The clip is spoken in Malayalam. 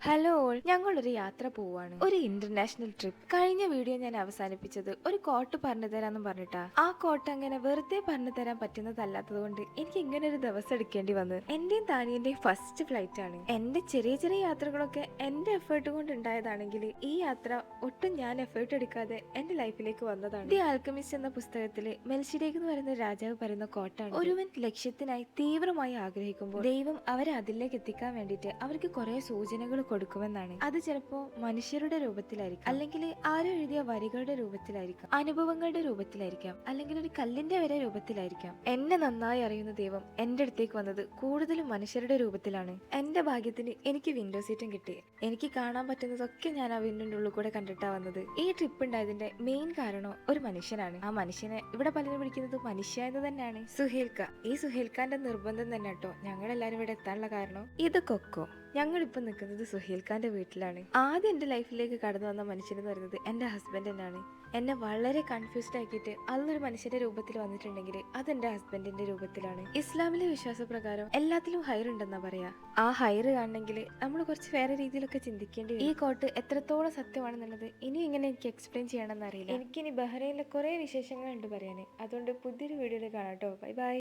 ഹലോ ഓൾ, ഞങ്ങളൊരു യാത്ര പോവാണ്. ഒരു ഇന്റർനാഷണൽ ട്രിപ്പ്. കഴിഞ്ഞ വീഡിയോ ഞാൻ അവസാനിപ്പിച്ചത് ഒരു കോട്ട് പറഞ്ഞു തരാന്ന് പറഞ്ഞിട്ടാ. ആ കോട്ട് അങ്ങനെ വെറുതെ പറഞ്ഞു തരാൻ പറ്റുന്നതല്ലാത്തത് കൊണ്ട് എനിക്ക് ഇങ്ങനെ ഒരു ദിവസം എടുക്കേണ്ടി വന്നു. എന്റെയും താനിയന്റെയും ഫസ്റ്റ് ഫ്ലൈറ്റ് ആണ്. എന്റെ ചെറിയ ചെറിയ യാത്രകളൊക്കെ എന്റെ എഫേർട്ട് കൊണ്ട് ഉണ്ടായതാണെങ്കിൽ ഈ യാത്ര ഒട്ടും ഞാൻ എഫേർട്ട് എടുക്കാതെ എന്റെ ലൈഫിലേക്ക് വന്നതാണ്. ദി ആൽക്കമിസ്റ്റ് എന്ന പുസ്തകത്തില് മെൽഷിലേക്ക് എന്ന് പറയുന്ന രാജാവ് പറയുന്ന കോട്ടാണ്. ഒരുവൻ ലക്ഷ്യത്തിനായി തീവ്രമായി ആഗ്രഹിക്കുമ്പോൾ ദൈവം അവരെ അതിലേക്ക് എത്തിക്കാൻ വേണ്ടിയിട്ട് അവർക്ക് കുറെ സൂചനകൾ കൊടുക്കുമെന്നാണ്. അത് ചിലപ്പോ മനുഷ്യരുടെ രൂപത്തിലായിരിക്കും, അല്ലെങ്കിൽ ആരോ എഴുതിയ വരികളുടെ രൂപത്തിലായിരിക്കാം, അനുഭവങ്ങളുടെ രൂപത്തിലായിരിക്കാം, അല്ലെങ്കിൽ ഒരു കല്ലിന്റെ വരെ രൂപത്തിലായിരിക്കാം. എന്നെ നന്നായി അറിയുന്ന ദൈവം എന്റെ അടുത്തേക്ക് വന്നത് കൂടുതലും മനുഷ്യരുടെ രൂപത്തിലാണ്. എന്റെ ഭാഗ്യത്തിന് എനിക്ക് വിൻഡോ സീറ്റും കിട്ടി. എനിക്ക് കാണാൻ പറ്റുന്നതൊക്കെ ഞാൻ ആ വിൻഡോന്റെ ഉള്ളിൽ കൂടെ കണ്ടിട്ടാ വന്നത്. ഈ ട്രിപ്പ് ഉണ്ടായതിന്റെ മെയിൻ കാരണം ഒരു മനുഷ്യനാണ്. ആ മനുഷ്യനെ ഇവിടെ പലരും വിളിക്കുന്നത് മനുഷ്യ എന്ന് തന്നെയാണ്, സുഹേൽക്ക. ഈ സുഹേൽക്കാന്റെ നിർബന്ധം തന്നെ കേട്ടോ ഞങ്ങളെല്ലാരും ഇവിടെ എത്താനുള്ള കാരണം. ഇത് കൊക്കോ. ഞങ്ങളിപ്പോ നിൽക്കുന്നത് സുഹേൽ ഖാന്റെ വീട്ടിലാണ്. ആദ്യം എന്റെ ലൈഫിലേക്ക് കടന്നു വന്ന മനുഷ്യൻ എന്ന് പറയുന്നത് എന്റെ ഹസ്ബൻഡ് തന്നെയാണ്. എന്നെ വളരെ കൺഫ്യൂസ്ഡ് ആക്കിയിട്ട് അതൊരു മനുഷ്യന്റെ രൂപത്തിൽ വന്നിട്ടുണ്ടെങ്കിൽ അത് എന്റെ ഹസ്ബൻഡിന്റെ രൂപത്തിലാണ്. ഇസ്ലാമിലെ വിശ്വാസപ്രകാരം എല്ലാത്തിലും ഹൈർ ഉണ്ടെന്നാ പറയാ. ആ ഹൈർ കാണണമെങ്കിൽ നമ്മൾ കുറച്ച് വേറെ രീതിയിലൊക്കെ ചിന്തിക്കേണ്ടി വരും. ഈ കോട്ട് എത്രത്തോളം സത്യമാണെന്നുള്ളത് ഇനി ഇങ്ങനെ എനിക്ക് എക്സ്പ്ലെയിൻ ചെയ്യണമെന്ന് അറിയില്ല. എനിക്കിനി ബഹ്റൈനിലെ കുറെ വിശേഷങ്ങളുണ്ട് പറയാന്. അതുകൊണ്ട് പുതിയൊരു വീഡിയോയിൽ കാണാം കേട്ടോ. Bye bye.